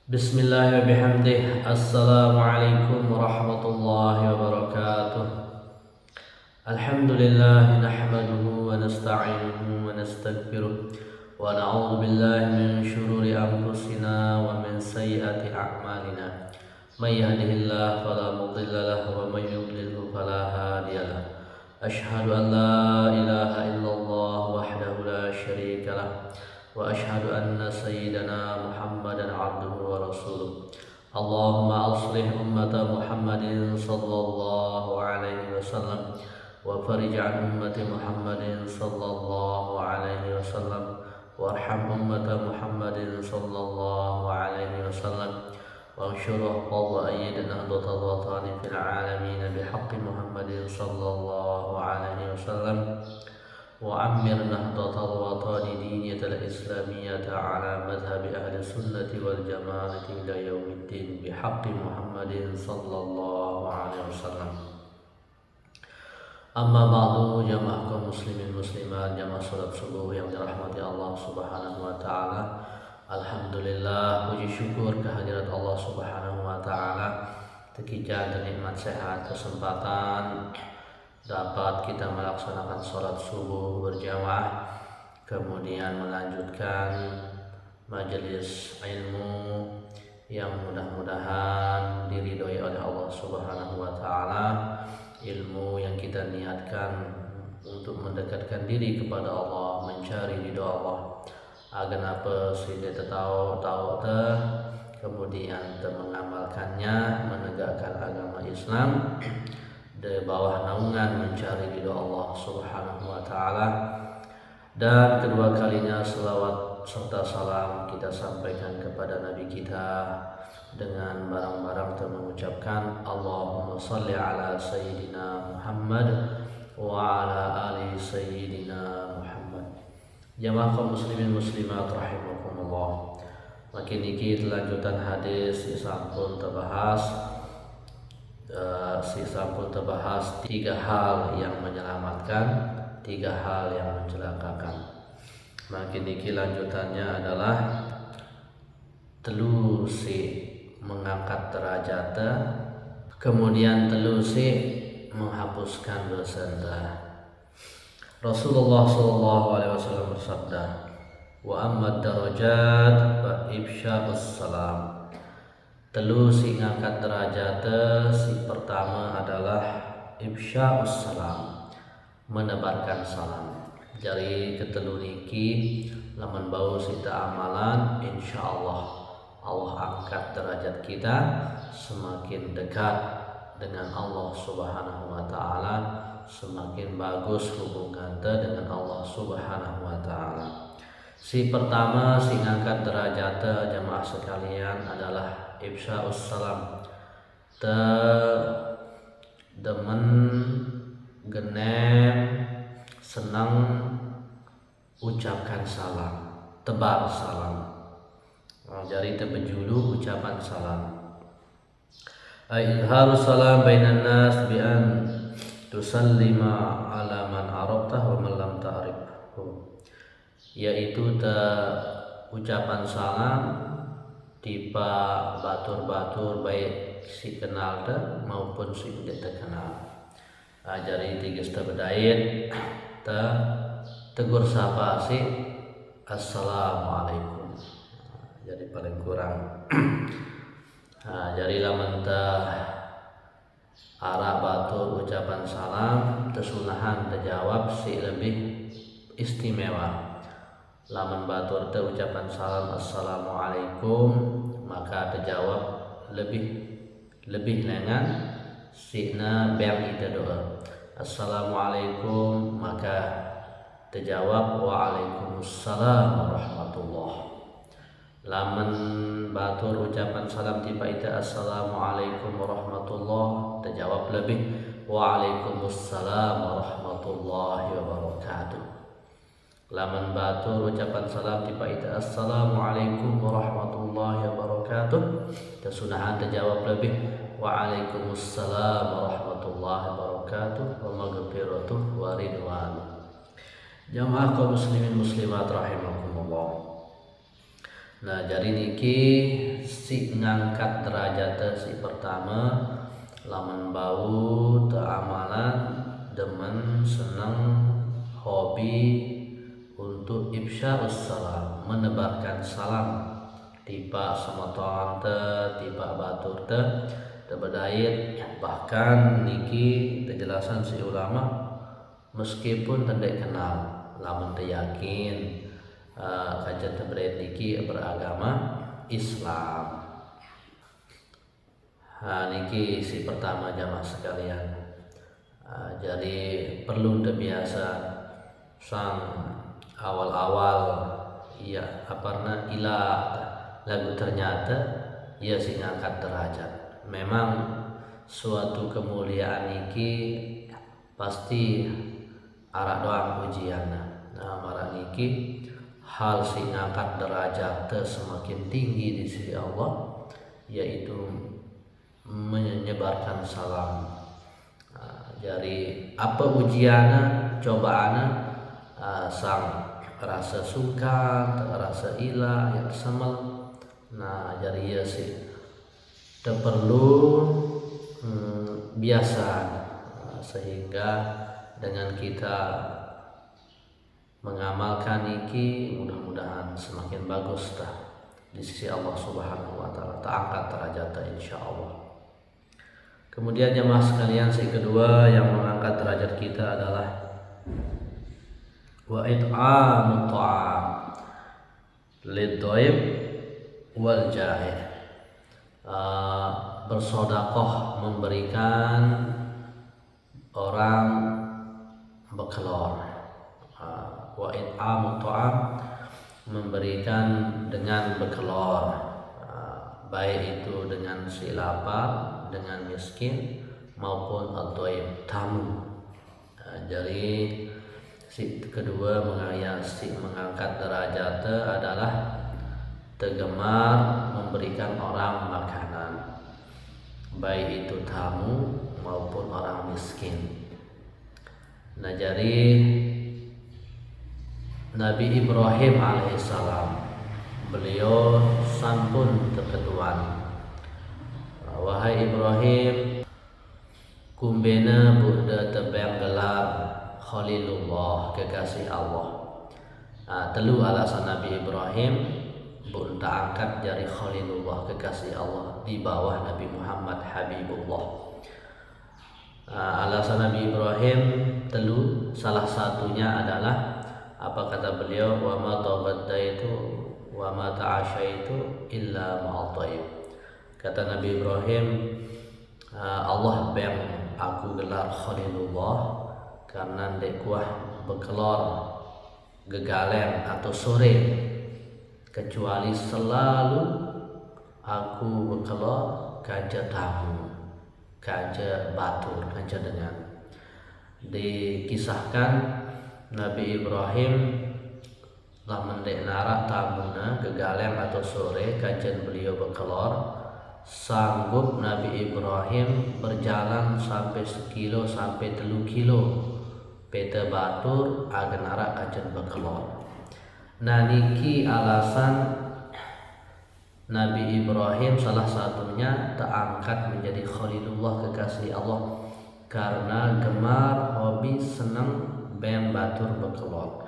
Bismillah wa bihamdih. Assalamualaikum warahmatullahi wabarakatuh. Alhamdulillah nahmaduhu wa nasta'inuhu wa nastaghfiruh wa na'udzu billahi min syururi anfusina wa min sayyiati a'malina. May yahdihillahu fala mudilla lahu wa may yudlilhu fala hadiya lahu. Asyhadu an la ilaha illallah wahdahu la syarika lah. وأشهد أن سيدنا محمدا عبده ورسوله اللهم أصلح أمة محمد صلى الله عليه وسلم وفرج عن أمة محمد صلى الله عليه وسلم وارحم أمة محمد صلى الله عليه وسلم وانشر وأيد نهضة الوطن في العالمين بحق محمد صلى الله عليه وسلم وعمر نهضة الوطن دينية الإسلامية على مذهب أهل السنة والجماعة إلى يوم الدين بحق محمد صلى الله عليه وسلم. Amma ba'du, jamaah kaum muslimin muslimat, jamaah salat subuh yang dirahmati Allah Subhanahu wa taala. Alhamdulillah, puji syukur kehadirat Allah Subhanahu wa taala. Tekija dan nikmat sehat kesempatan dapat kita melaksanakan sholat subuh berjamaah, kemudian melanjutkan majelis ilmu yang mudah-mudahan diridhoi oleh Allah Subhanahu wa taala, ilmu yang kita niatkan untuk mendekatkan diri kepada Allah, mencari ridho Allah. Agenapa sida tahu kemudian mengamalkannya, menegakkan agama Islam di bawah naungan mencari ridho Allah Subhanahu wa taala. Dan kedua kalinya selawat serta salam kita sampaikan kepada Nabi kita dengan barang-barang mengucapkan Allahumma salli ala Sayyidina Muhammad wa ala ali Sayyidina Muhammad. Jamaah kaum muslimin muslimat rahimakumullah. Makin dikit lanjutan hadis sampun terbahas tiga hal yang menyelamatkan, tiga hal yang mencelakakan. Makin niki lanjutannya adalah telusi mengangkat derajat, kemudian telusi menghapuskan dosa. Rasulullah sallallahu alaihi wasallam bersabda, wa amma darajat fa ifsya'us salam. Telu si ngangkat derajat, si pertama adalah ifsya'us salam, menebarkan salam. Jadi ketelu niki lamun bau sita amalan, insyaallah Allah angkat derajat kita, semakin dekat dengan Allah Subhanahu wa taala, semakin bagus hubungan dengan Allah Subhanahu wa taala. Si pertama si ngangkat derajat jamaah sekalian adalah ifsya'us salam. Demen genem senang ucapkan salam, tebar salam. Jadi tebejulu ucapan salam. Izharus salam bainan nas bi an tusallima ala man arafta wa man lam ta'rifhu. Yaitu ucapan salam tiba batur-batur baik si kenal maupun si tidak terkenal. Jadi tiga bedait tegur sapa si assalamualaikum. Jadi paling kurang. Jadi lamun arah batur ucapan salam tesunahan terjawab si lebih istimewa. Lamun batur ucapan salam assalamualaikum, maka terjawab lebih lengan sina beri doa assalamualaikum, maka terjawab waalaikumsalam warahmatullah. Lamun batur ucapan salam tiba itu assalamualaikum warahmatullah, terjawab lebih waalaikumsalam warahmatullahi wabarakatuh. Lamun batur ucapan salam tiba itu assalamualaikum warahmatullahi wabarakatuh, kesunahan terjawab lebih waalaikumsalam warahmatullahi wabarakatuh wa maghfiratuh wa ridwan. Jamaah kaum muslimin muslimat rahimakumullah. Nah, jadi niki si ngangkat derajat si pertama lamun bau amalan demen senang hobi untuk ifsya'us salam, menebarkan salam tiba semoton tiba batur tebedait. Bahkan niki kejelasan si ulama meskipun tidak kenal lamun teu yakin kajian tebedait niki beragama Islam. Niki si pertama jamaah sekalian. Jadi perlu terbiasa sang awal-awal iya aparna ila lagu ternyata ia si ngangkat derajat. Memang suatu kemuliaan niki pasti arah doang ujianna. Nah marah niki hal si ngangkat derajat semakin tinggi di sisi Allah, yaitu menyebarkan salam. Jadi apa ujianna cobaanna sang rasa sungkan, rasa ilah yang semel. Nah jadi ya sih perlu biasa sehingga dengan kita mengamalkan iki mudah-mudahan semakin bagus di sisi Allah Subhanahu wa taala, terangkat derajatnya insyaallah. Kemudian jemaah sekalian, si kedua yang mengangkat derajat kita adalah wa it'amut ta'am lidhaif wal ja'i, bersodakoh memberikan orang bekelor. Wa it'amut ta'am, memberikan dengan bekelor, baik itu dengan si lapar, dengan miskin maupun al-dhaif tamu. Jadi si kedua mengangkat derajat adalah tegemar memberikan orang makanan, baik itu tamu maupun orang miskin. Nah jadi Nabi Ibrahim alaihissalam beliau sampun terketuan, wahai Ibrahim, kumbena Buddha tebang gelar Khalilullah, kekasih Allah. Telu alasan Nabi Ibrahim bunta angkat dari Khalilullah, kekasih Allah, di bawah Nabi Muhammad Habibullah. Alasan Nabi Ibrahim telu, salah satunya adalah apa kata beliau, wa ma tabaddaitu wa ma ta'ashaitu illa ma'al thayyib. Kata Nabi Ibrahim, Allah bang aku gelar Khalilullah karena ndek kuah bekelor gegalen atau sore kecuali selalu aku bekelor kaja tamu, kaja batur, kaja dengan. Dikisahkan Nabi Ibrahim lah mendek narak tamuna gegalen atau sore kajian beliau bekelor, sanggup Nabi Ibrahim berjalan sampai 1 kilo sampai 3 kilo peta batur agar narak kajian bekelor. Nah niki alasan Nabi Ibrahim salah satunya terangkat menjadi Khalilullah, kekasih Allah, karena gemar hobi senang ben batur bekelor.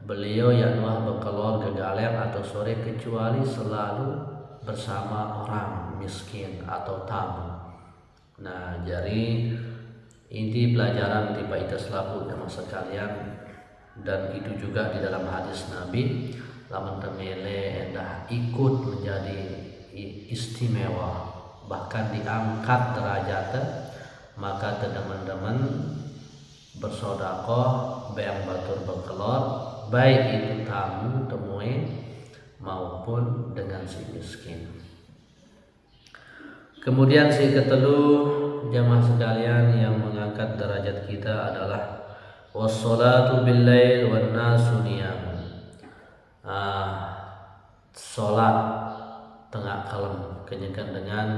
Beliau yanuah bekelor gegalen atau sore kecuali selalu bersama orang miskin atau tamu. Nah jadi inti pelajaran tiba itu selalu jemaah sekalian, dan itu juga di dalam hadis Nabi, lamun temele endah ikut menjadi istimewa bahkan diangkat derajatnya, maka teman-teman bersodakoh beang batur bekelor, baik itu tamu temui maupun dengan si miskin. Kemudian si ketelu jamaah sekalian yang mengangkat derajat kita adalah wassalatu billail wan nasu niyam. Salat tengah kalem kenyekan dengan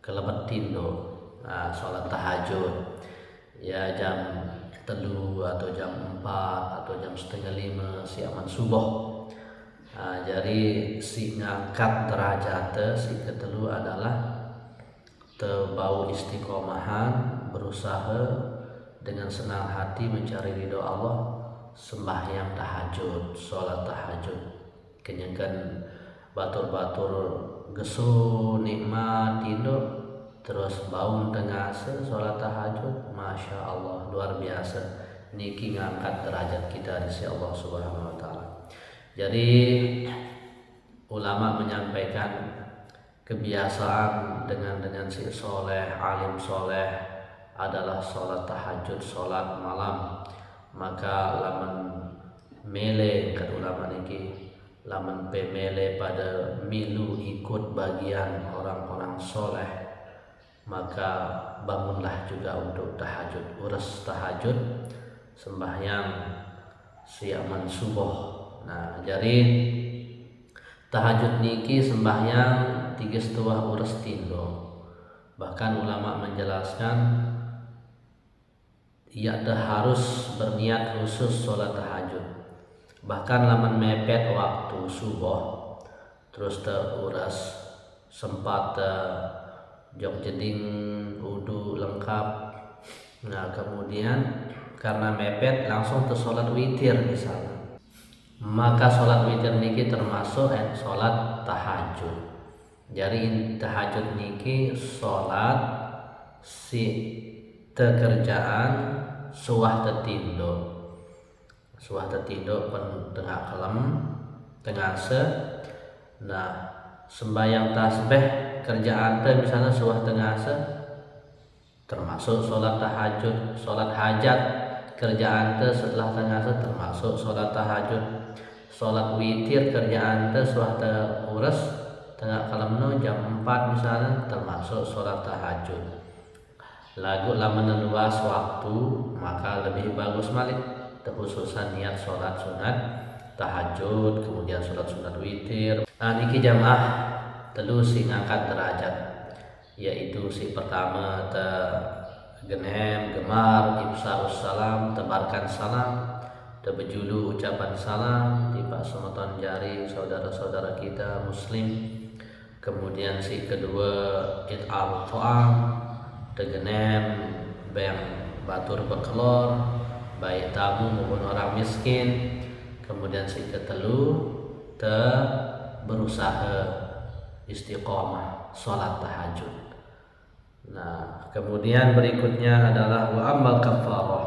kelebet tindo. Salat tahajud ya jam 3 atau jam 4 atau jam setengah 5 siaman subuh. Jadi si ngangkat derajat si ketelu adalah tebau istiqomahan, berusaha dengan senang hati mencari ridho Allah, sembahyang tahajud, sholat tahajud, kenyangkan batur-batur gesu nikmat tidur, terus bangun tengah sholat tahajud, masya Allah luar biasa. Niki ngangkat derajat kita di sisi Allah Subhanahu Wa Taala. Jadi ulama menyampaikan kebiasaan dengan si soleh, alim soleh adalah sholat tahajud, sholat malam. Maka laman mele kata ulama niki, laman pemele pada milu ikut bagian orang-orang soleh, maka bangunlah juga untuk tahajud, urus tahajud, sembahyang siaman subuh. Nah, jadi tahajud niki sembahyang 3,5 urus tindo. Bahkan ulama menjelaskan ia harus berniat khusus sholat tahajud. Bahkan laman mepet waktu subuh terus teruras sempat jog jeding wudu lengkap. Nah, kemudian karena mepet langsung ke sholat witir misalnya, maka sholat witir niki termasuk sholat tahajud. Jadi tahajud niki sholat si tekerjaan suah tetindo pen tengah kelem tengah se. Nah, sembahyang tasbih kerjaan teh misalnya suah tengah se, termasuk sholat tahajud. Sholat hajat kerjaan teh setelah tengah se, termasuk sholat tahajud. Sholat witir kerjaan teh suah urus tengah kalemno jam 4 misalnya, termasuk sholat tahajud. Lagu lamun luas waktu maka lebih bagus malik terkhususan niat sholat sunat tahajud, kemudian sholat sunat witir. Nah, niki jamaah telu sing ngangkat derajat, yaitu si pertama te genem gemar ifsaus salam, tebarkan salam, bejulu ucapan salam di Pak Semeton jari saudara-saudara kita muslim. Kemudian si kedua it'am to'am, tegenem beng batur bekelor baik tamu maupun orang miskin. Kemudian si ketelu te berusaha istiqomah sholat tahajud. Nah, kemudian berikutnya adalah wa amal kafarah,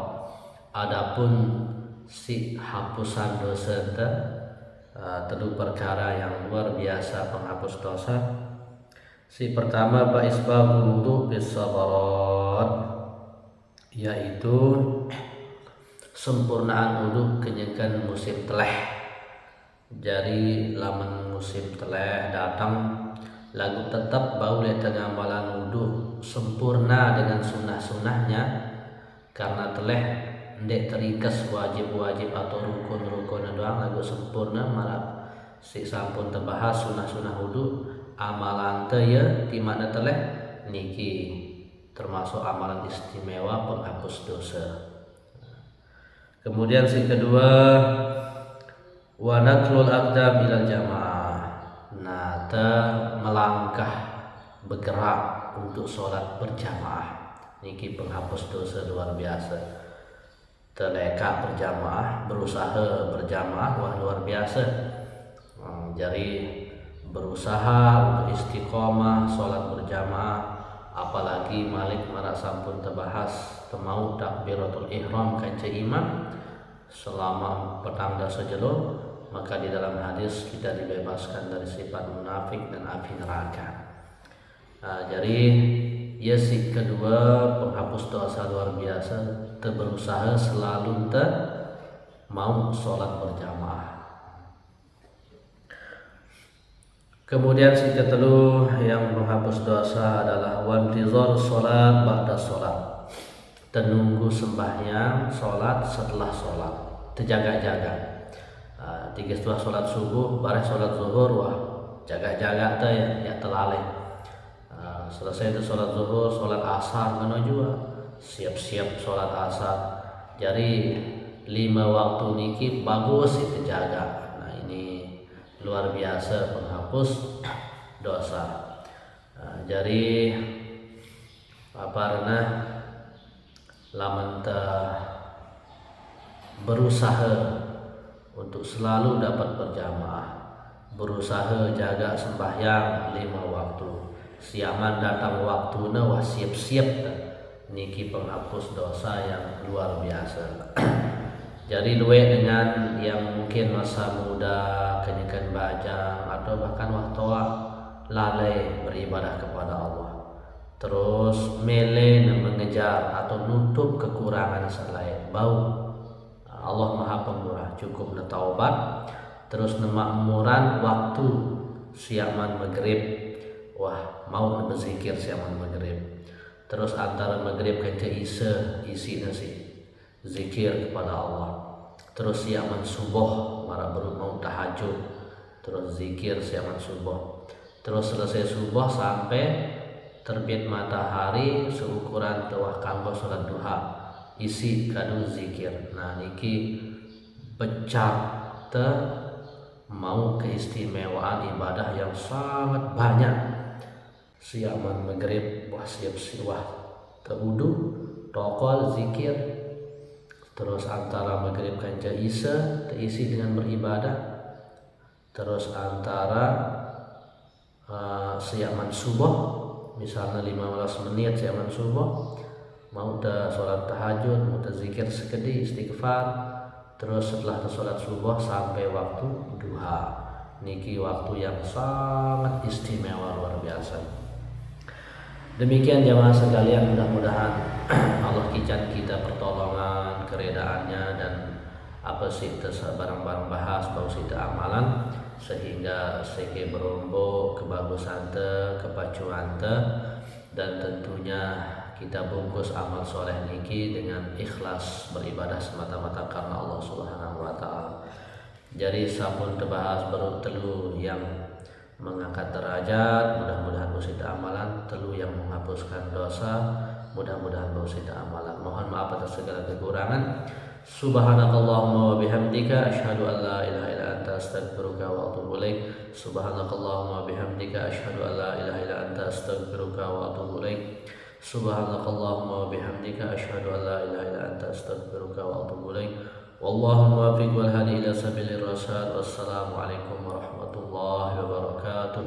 adapun si hapusan dosa telu perkara yang luar biasa penghapus dosa. Si pertama isbahul wudu bis sabarat, yaitu sempurnaan wudu kenyangkan musim teleh. Jadi lamun musim teleh datang lagu tetap baule tengah malan wudu sempurna dengan sunnah-sunnahnya, karena teleh ndek terikas wajib-wajib atau rukun-rukun doang lagu sempurna. Malah si sampun terbahas sunah-sunah wudu, amalan teh ya di mana teleh niki termasuk amalan istimewa penghapus dosa. Kemudian si kedua wa naklul aqdam ilal jamaah, nah melangkah bergerak untuk sholat berjamaah niki penghapus dosa luar biasa. Teleka berjamaah, berusaha berjamaah, wah luar biasa. Jadi berusaha untuk istiqomah sholat berjamaah, apalagi malik marak sampun terbahas temau takbiratul ihram kanca imam selama petang dasa jelo, maka di dalam hadis kita dibebaskan dari sifat munafik dan api neraka. Jadi ya si kedua penghapus dosa luar biasa, berusaha selalu mau sholat berjamaah. Kemudian si ketelu yang menghapus dosa adalah wantizar sholat ba'da sholat, tenunggu sembahyang sholat setelah sholat, terjaga-jaga. Tiga setelah sholat subuh bareng sholat zuhur, wah jaga-jaga teh ya telaleh. Selesai itu sholat zuhur, sholat asar mana juga siap-siap sholat asar. Jadi 5 waktu niki bagus itu jaga. Nah, ini luar biasa penghapus dosa. Jadi karena lamun berusaha untuk selalu dapat berjamaah, berusaha jaga sembahyang 5 waktu, siaman datang waktuna wah siap-siap niki penghapus dosa yang luar biasa. Jadi duit dengan yang mungkin masa muda kenyakan bajang atau bahkan waktu lalai beribadah kepada Allah, terus mele mengejar atau nutup kekurangan selain bau. Allah Maha Pemurah, cukup taubat terus nemakmuran waktu siaman maghrib, wah mau berzikir siaman maghrib, terus antara maghrib ke isi nasi zikir kepada Allah, terus siaman subuh marah baru mau tahajud, terus zikir siaman subuh, terus selesai subuh sampai terbit matahari seukuran tewah kanggo sholat duha isi kadu zikir. Nah niki pecah mau keistimewaan ibadah yang sangat banyak. Siaman maghrib wah siap-siap terwudu tokol zikir, terus antara maghrib kanca isya terisi dengan beribadah, terus antara siaman subuh misalnya 15 menit siaman subuh mau sholat tahajud, mau zikir sekedi istighfar, terus setelah sholat subuh sampai waktu duha, niki waktu yang sangat istimewa luar biasa. Demikian jamaah sekalian, mudah-mudahan Allah kican kita pertolongan keredaannya dan apa sih barang-barang bahas bau sita amalan sehingga seke berombo kebagusan kepacuan dan tentunya kita bungkus amal soleh niki dengan ikhlas beribadah semata-mata karena Allah Subhanahu wa taala. Jadi sampun terbahas baru telu yang mengangkat derajat, mudah-mudahan bersita amalan, telu yang menghapuskan dosa, mudah-mudahan bersita amalan. Mohon maaf atas segala kekurangan. Subhanakallahumma wa bihamdika asyhadu an la ilaha illa anta astaghfiruka wa atubu ilaik. Subhanakallahumma wa bihamdika asyhadu an la ilaha illa anta astaghfiruka wa atubu ilaik. Subhanakallahumma wa bihamdika asyhadu an la ilaha illa anta astaghfiruka wa atubu ilaik. Wallahu muwaffiq wal hadi ila sabilir rasyad. Wassalamu alaikum warahmatullahi wabarakatuh.